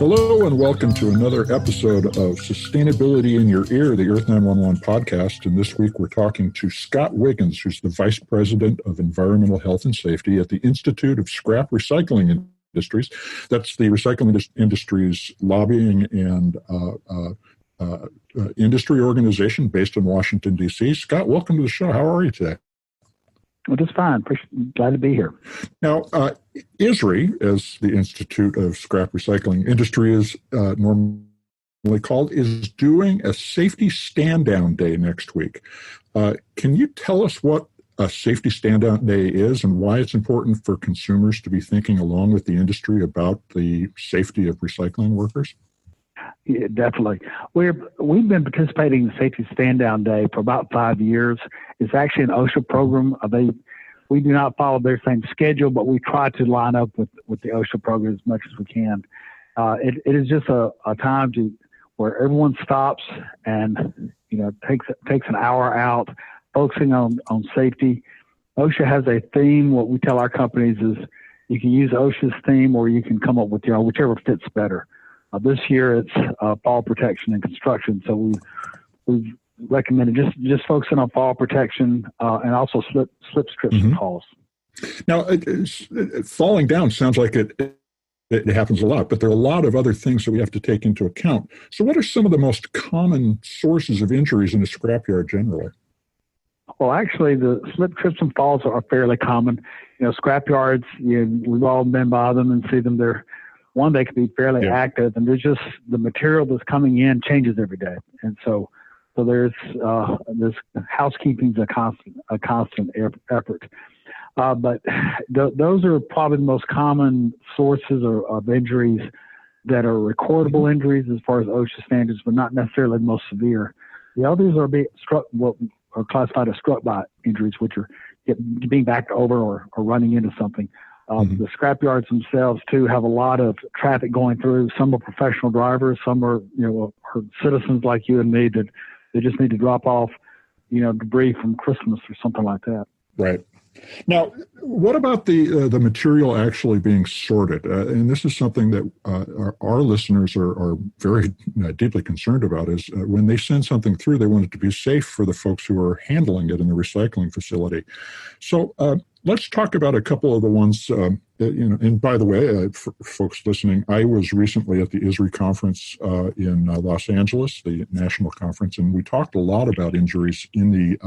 Hello and welcome to another episode of Sustainability in Your Ear, the Earth911 podcast. And this week we're talking to Scott Wiggins, who's the Vice President of Environmental Health and Safety at the Institute of Scrap Recycling Industries. That's the recycling industry's lobbying and industry organization based in Washington, D.C. Scott, welcome to the show. How are you today? Well, just fine. Glad to be here. Now, ISRI, as the Institute of Scrap Recycling Industry is normally called, is doing a safety stand-down day next week. Can you tell us what a safety stand-down day is and why it's important for consumers to be thinking along with the industry about the safety of recycling workers? Yeah, definitely. We've been participating in the Safety Stand-Down Day for about 5 years. It's actually an OSHA program. We do not follow their same schedule, but we try to line up with the OSHA program as much as we can. It is just a time where everyone stops and takes an hour out focusing on safety. OSHA has a theme. What we tell our companies is you can use OSHA's theme or you can come up with whichever fits better. This year it's fall protection and construction, so we've recommended just focusing on fall protection and also slip, trips, and falls. Now, falling down sounds like it happens a lot, but there are a lot of other things that we have to take into account. So what are some of the most common sources of injuries in a scrapyard generally? Well, actually, the slip, trips, and falls are fairly common. Scrapyards, we've all been by them and see them. They can be fairly active, and there's just the material that's coming in changes every day, and so there's this housekeeping is a constant effort. But those are probably the most common sources of injuries that are recordable injuries as far as OSHA standards, but not necessarily the most severe. The others are what are classified as struck by injuries, which are being backed over or running into something. The scrapyards themselves too have a lot of traffic going through. Some are professional drivers, some are citizens like you and me that they just need to drop off debris from Christmas or something like that. Right. Now, what about the material actually being sorted? And this is something that our listeners are very deeply concerned about. Is when they send something through, they want it to be safe for the folks who are handling it in the recycling facility. So let's talk about a couple of the ones. And by the way, for folks listening, I was recently at the ISRI conference in Los Angeles, the national conference, and we talked a lot about injuries in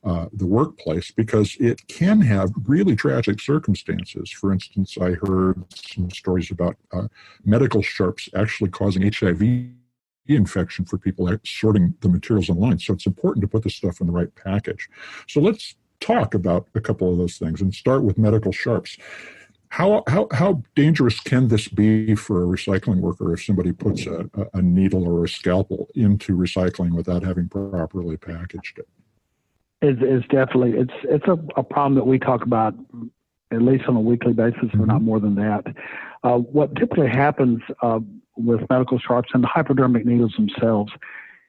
the workplace because it can have really tragic circumstances. For instance, I heard some stories about medical sharps actually causing HIV infection for people sorting the materials online. So it's important to put this stuff in the right package. So let's talk about a couple of those things and start with medical sharps. How dangerous can this be for a recycling worker if somebody puts a needle or a scalpel into recycling without having properly packaged it? It's definitely it's a problem that we talk about at least on a weekly basis, or not more than that. What typically happens with medical sharps and the hypodermic needles themselves,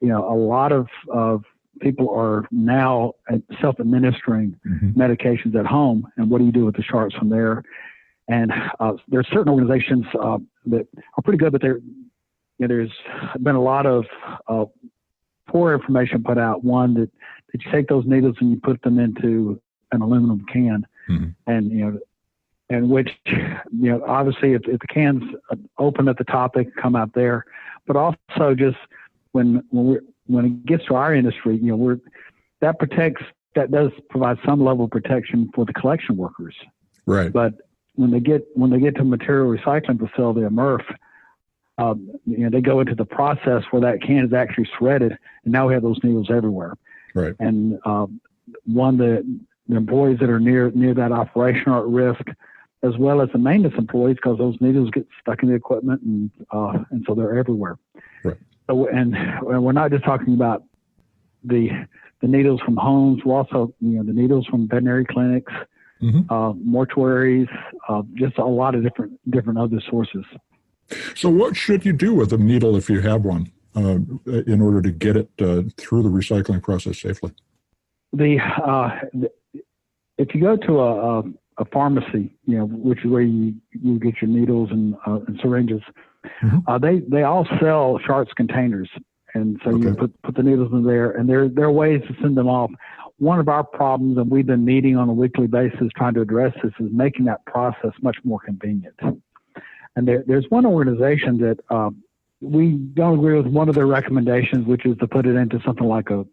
a lot of people are now self-administering medications at home, and what do you do with the sharps from there? And there's certain organizations that are pretty good, but there's been a lot of poor information put out. One that you take those needles and you put them into an aluminum can, and which obviously if the can's open at the top, they can come out there. But also just when it gets to our industry, that does provide some level of protection for the collection workers. Right. But when they get to a material recycling facility, a MRF, they go into the process where that can is actually shredded, and now we have those needles everywhere. Right. And the employees that are near that operation are at risk, as well as the maintenance employees, because those needles get stuck in the equipment, and so they're everywhere. Right. So, and we're not just talking about the needles from homes. We're also the needles from veterinary clinics, mortuaries, just a lot of different other sources. So what should you do with a needle if you have one in order to get it through the recycling process safely? If you go to a pharmacy, which is where you get your needles and syringes, They all sell sharps containers, and so you put the needles in there, and there are ways to send them off. One of our problems, and we've been meeting on a weekly basis trying to address this, is making that process much more convenient. And there's one organization that we don't agree with one of their recommendations, which is to put it into something like a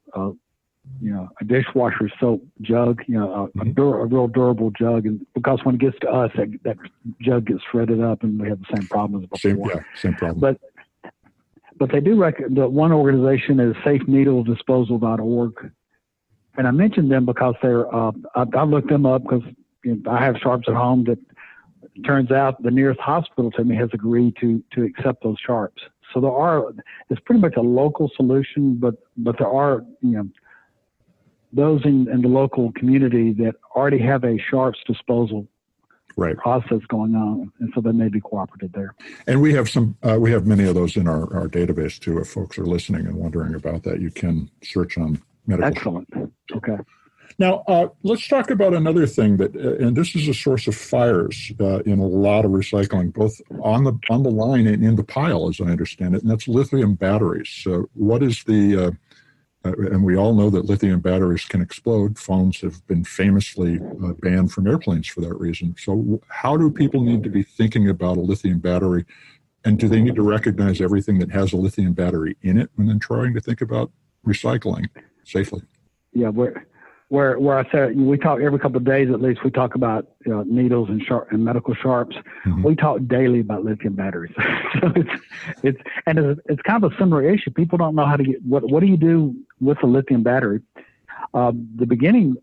dishwasher soap jug, a real durable jug. And because when it gets to us, that jug gets shredded up, and we have the same problem as before. Same problem. But they do the one organization is safeneedledisposal.org. And I mentioned them because I looked them up because I have sharps at home that it turns out the nearest hospital to me has agreed to accept those sharps. So it's pretty much a local solution, but there are, those in the local community that already have a sharps disposal process going on, and so they may be cooperative there. And we have we have many of those in our database too. If folks are listening and wondering about that, you can search on medical. Excellent. Okay. Now, let's talk about another thing and this is a source of fires in a lot of recycling, both on the line and in the pile, as I understand it, and that's lithium batteries. So what is and we all know that lithium batteries can explode. Phones have been famously banned from airplanes for that reason. So how do people need to be thinking about a lithium battery, and do they need to recognize everything that has a lithium battery in it when they're trying to think about recycling safely? Yeah, where I said we talk every couple of days at least. We talk about needles and medical sharps. We talk daily about lithium batteries. So it's kind of a similar issue. People don't know how to get what do you do with a lithium battery? The beginning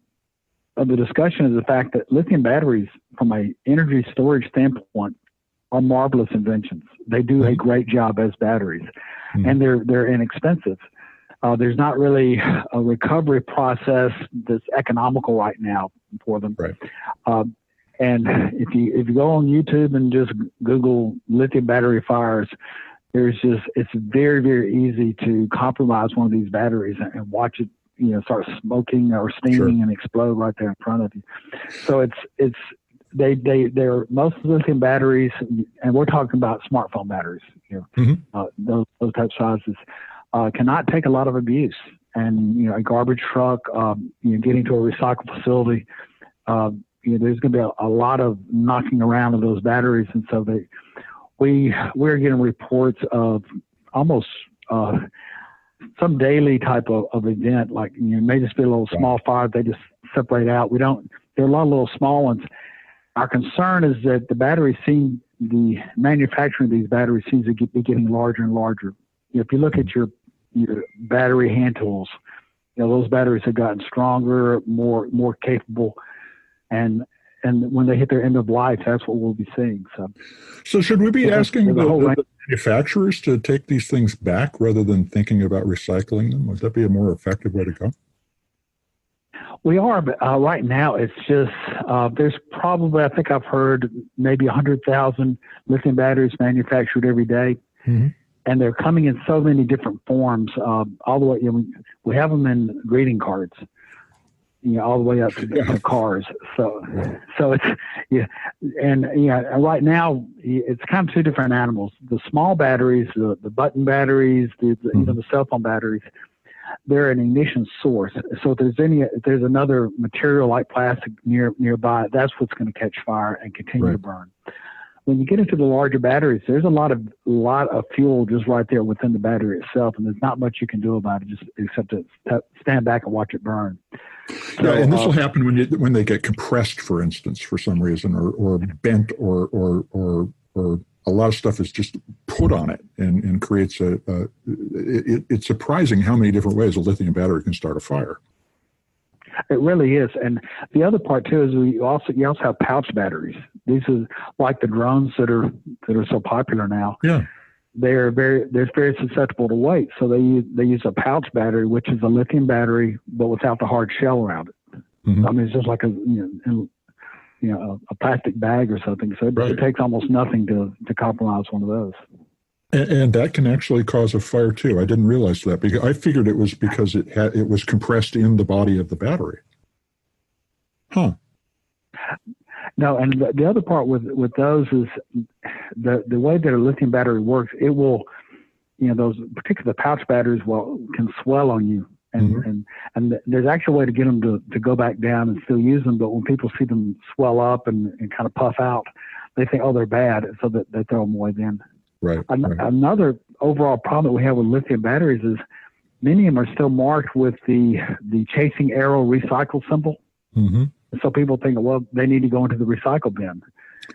of the discussion is the fact that lithium batteries, from a energy storage standpoint, are marvelous inventions. They do a great job as batteries, and they're inexpensive. There's not really a recovery process that's economical right now for them. Right. And if you go on YouTube and just Google lithium battery fires, it's very, very easy to compromise one of these batteries and watch it, start smoking or steaming and explode right there in front of you. So they're most lithium batteries, and we're talking about smartphone batteries, those type sizes. Cannot take a lot of abuse, and a garbage truck, getting to a recycle facility, there's going to be a lot of knocking around of those batteries, and so we're getting reports of almost some daily type of event, like may just be a little small fire, they just separate out. There are a lot of little small ones. Our concern is that the manufacturing of these batteries seems to be getting larger and larger. If you look at your battery hand tools, those batteries have gotten stronger, more capable, and when they hit their end of life, that's what we'll be seeing. So should we be asking the manufacturers to take these things back rather than thinking about recycling them? Would that be a more effective way to go? We are, but right now it's just there's probably, I think I've heard, maybe 100,000 lithium batteries manufactured every day. And they're coming in so many different forms, all the way. We have them in greeting cards, all the way up to cars. So it's and right now it's kind of two different animals. The small batteries, the button batteries, even the cell phone batteries, they're an ignition source. So if there's another material like plastic nearby, that's what's going to catch fire and continue to burn. When you get into the larger batteries, there's a lot of fuel just right there within the battery itself, and there's not much you can do about it except to stand back and watch it burn. So, and this will happen when they get compressed, for instance, for some reason, or bent, or a lot of stuff is just put on it and creates it's surprising how many different ways a lithium battery can start a fire. It really is. And the other part too is you also have pouch batteries. These are like the drones that are so popular now. Yeah. They're very susceptible to weight. So they use a pouch battery, which is a lithium battery, but without the hard shell around it. I mean, it's just like a plastic bag or something. So it takes almost nothing to compromise one of those. And that can actually cause a fire too. I didn't realize that, because I figured it was because it was compressed in the body of the battery. Huh. No, and the other part with those is the way that a lithium battery works. It will, those particular pouch batteries can swell on you, and there's actually a way to get them to go back down and still use them. But when people see them swell up and kind of puff out, they think, oh, they're bad, so that they throw them away then. Right. Another overall problem that we have with lithium batteries is many of them are still marked with the chasing arrow recycle symbol. Mm-hmm. So people think, well, they need to go into the recycle bin.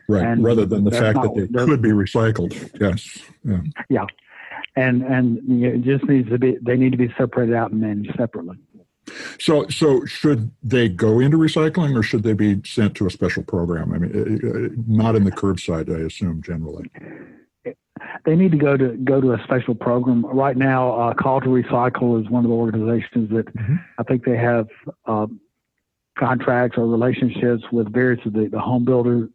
Right, and rather than the fact that they could be recycled. Yes. Yeah. And it just needs to be, they need to be separated out and managed separately. So should they go into recycling, or should they be sent to a special program? I mean, not in the curbside, I assume, generally. They need to go to a special program. Right now, Call to Recycle is one of the organizations that I think they have contracts or relationships with various of the home builder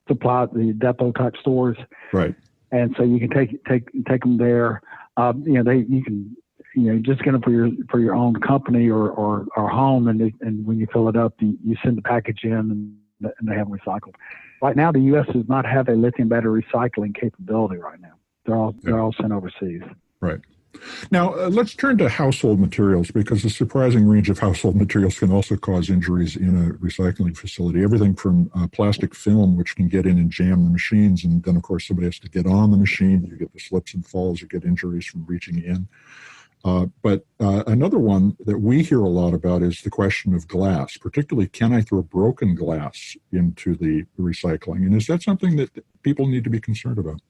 supply, the depot type stores. Right. And so you can take them there. You can just get them for your own company or home, and when you fill it up, you send the package in and they have them recycled. Right now, the U.S. does not have a lithium battery recycling capability. Right now, they're all sent overseas. Right. Now, let's turn to household materials, because the surprising range of household materials can also cause injuries in a recycling facility. Everything from plastic film, which can get in and jam the machines, and then, of course, somebody has to get on the machine. You get the slips and falls. You get injuries from reaching in. But another one that we hear a lot about is the question of glass, particularly, can I throw broken glass into the recycling? And is that something that people need to be concerned about?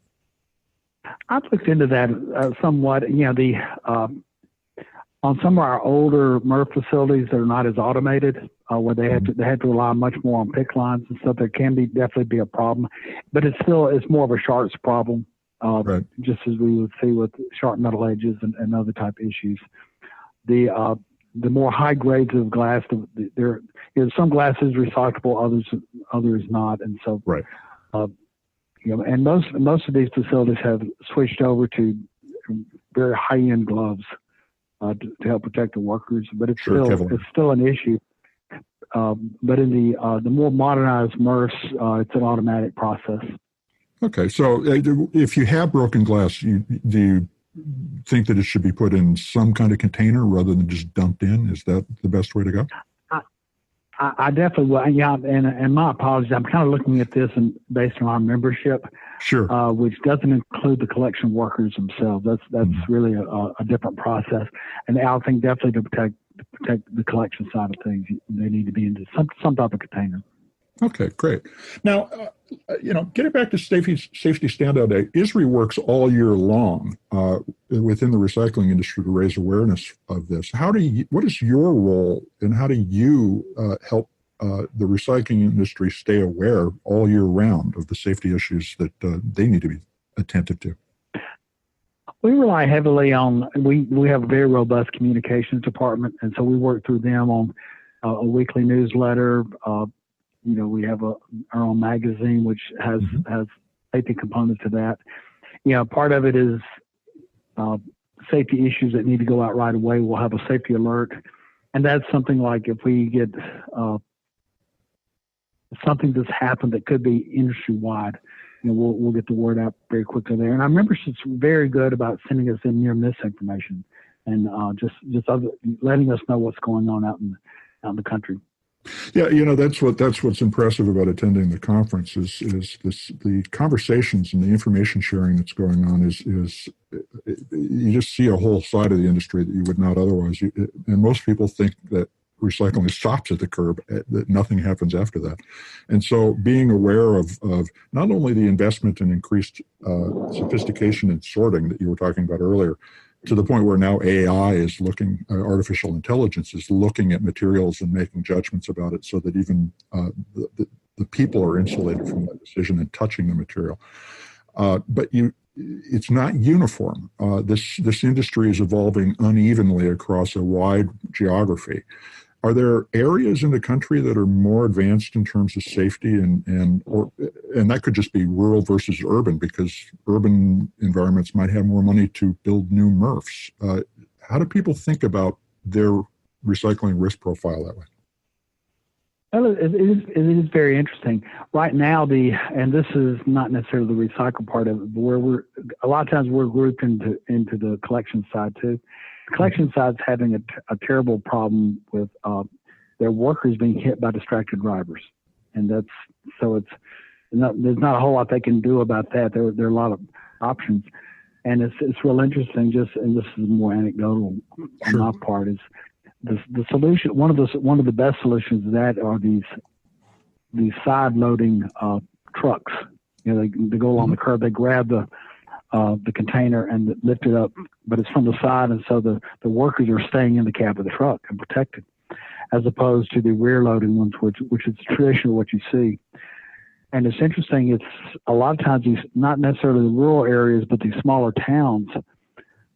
I've looked into that somewhat. On some of our older MRF facilities that are not as automated, where they had to rely much more on pick lines and stuff, there can definitely be a problem. But it's more of a sharps problem, right. Just as we would see with sharp metal edges and other type issues. The more high grades of glass, some glass is recyclable, others not, and so right. And most of these facilities have switched over to very high-end gloves to help protect the workers, but it's still an issue. But in the more modernized MRFs, it's an automatic process. Okay, so if you have broken glass, do you think that it should be put in some kind of container rather than just dumped in? Is that the best way to go? I definitely will. Yeah, and my apologies. I'm kind of looking at this based on our membership, sure, which doesn't include the collection workers themselves. That's really a different process. And I think definitely to protect the collection side of things, they need to be into some type of container. Okay, great. Now, getting back to Safety Standout Day, ISRI works all year long within the recycling industry to raise awareness of this. What is your role, and how do you help the recycling industry stay aware all year round of the safety issues that they need to be attentive to? We rely heavily on, we have a very robust communications department, and so we work through them on a weekly newsletter. We have our own magazine, which has safety components to that. Part of it is safety issues that need to go out right away. We'll have a safety alert. And that's something like if we get something that's happened that could be industry-wide, we'll get the word out very quickly there. And our membership's very good about sending us in near-miss information and just letting us know what's going on out in the country. Yeah, that's what's impressive about attending the conference is the conversations and the information sharing that's going on is you just see a whole side of the industry that you would not otherwise. And most people think that recycling stops at the curb, that nothing happens after that. And so being aware of not only the investment in increased sophistication in sorting that you were talking about earlier, to the point where now AI is artificial intelligence is looking at materials and making judgments about it so that even the people are insulated from that decision and touching the material. But it's not uniform. This industry is evolving unevenly across a wide geography. Are there areas in the country that are more advanced in terms of safety, and that could just be rural versus urban, because urban environments might have more money to build new MRFs? How do people think about their recycling risk profile that way? Well, it is very interesting. Right now, and this is not necessarily the recycle part of it, but where a lot of times we're grouped into the collection side too. The collection side's having a terrible problem with their workers being hit by distracted drivers, and there's not a whole lot they can do about that. There are a lot of options, and it's real interesting. And this is more anecdotal on my part, is the solution. One of the best solutions to that are these side loading trucks. They go along the curb. They grab the container and lift it up, but it's from the side, and so the workers are staying in the cab of the truck and protected, as opposed to the rear loading ones, which is traditionally what you see. And it's interesting. It's a lot of times these, not necessarily the rural areas, but these smaller towns,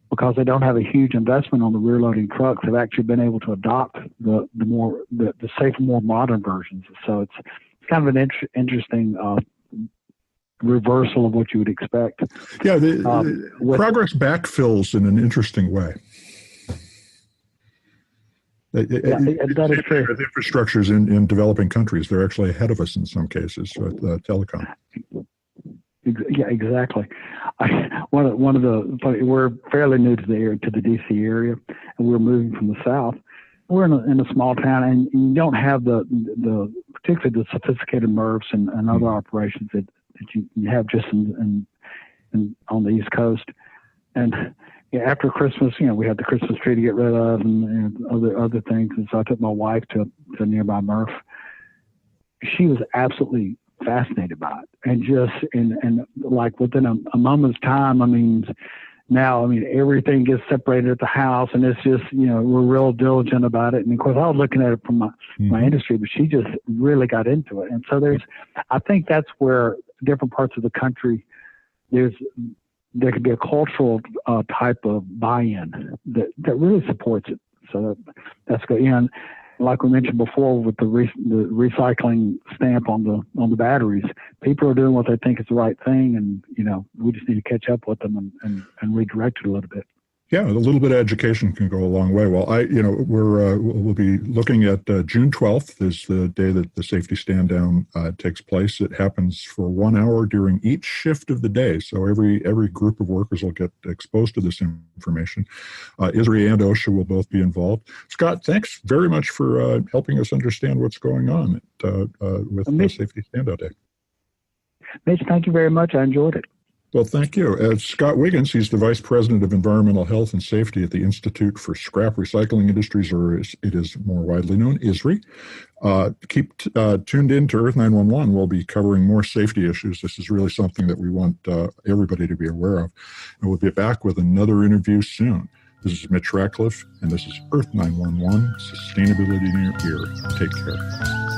because they don't have a huge investment on the rear loading trucks, have actually been able to adopt the safer, more modern versions. So it's kind of an interesting reversal of what you would expect. Yeah, progress backfills in an interesting way. That is true. The infrastructures in developing countries, they're actually ahead of us in some cases with telecom. Yeah, exactly. We're fairly new to the DC area, and we're moving from the south. We're in a small town, and you don't have the particularly the sophisticated MRFs and other operations that you have just in on the East Coast. And after Christmas, we had the Christmas tree to get rid of and other things. And so I took my wife to a nearby MRF. She was absolutely fascinated by it, and like within a moment's time, now everything gets separated at the house, and it's just we're real diligent about it. And of course, I was looking at it from my industry, but she just really got into it. And so I think that's where different parts of the country there could be a cultural type of buy-in that really supports it. So that's good. And like we mentioned before, with the recycling stamp on the batteries, people are doing what they think is the right thing, and we just need to catch up with them and redirect it a little bit. Yeah, a little bit of education can go a long way. Well, we'll be looking at June 12th is the day that the safety stand down takes place. It happens for 1 hour during each shift of the day, so every group of workers will get exposed to this information. ISRI and OSHA will both be involved. Scott, thanks very much for helping us understand what's going on with the Safety Standout Day. Mitch, thank you very much. I enjoyed it. Well, thank you. Scott Wiggins, he's the Vice President of Environmental Health and Safety at the Institute for Scrap Recycling Industries, or as it is more widely known, ISRI. Keep tuned in to Earth911. We'll be covering more safety issues. This is really something that we want everybody to be aware of. And we'll be back with another interview soon. This is Mitch Ratcliffe, and this is Earth911, Sustainability in Your Ear. Take care.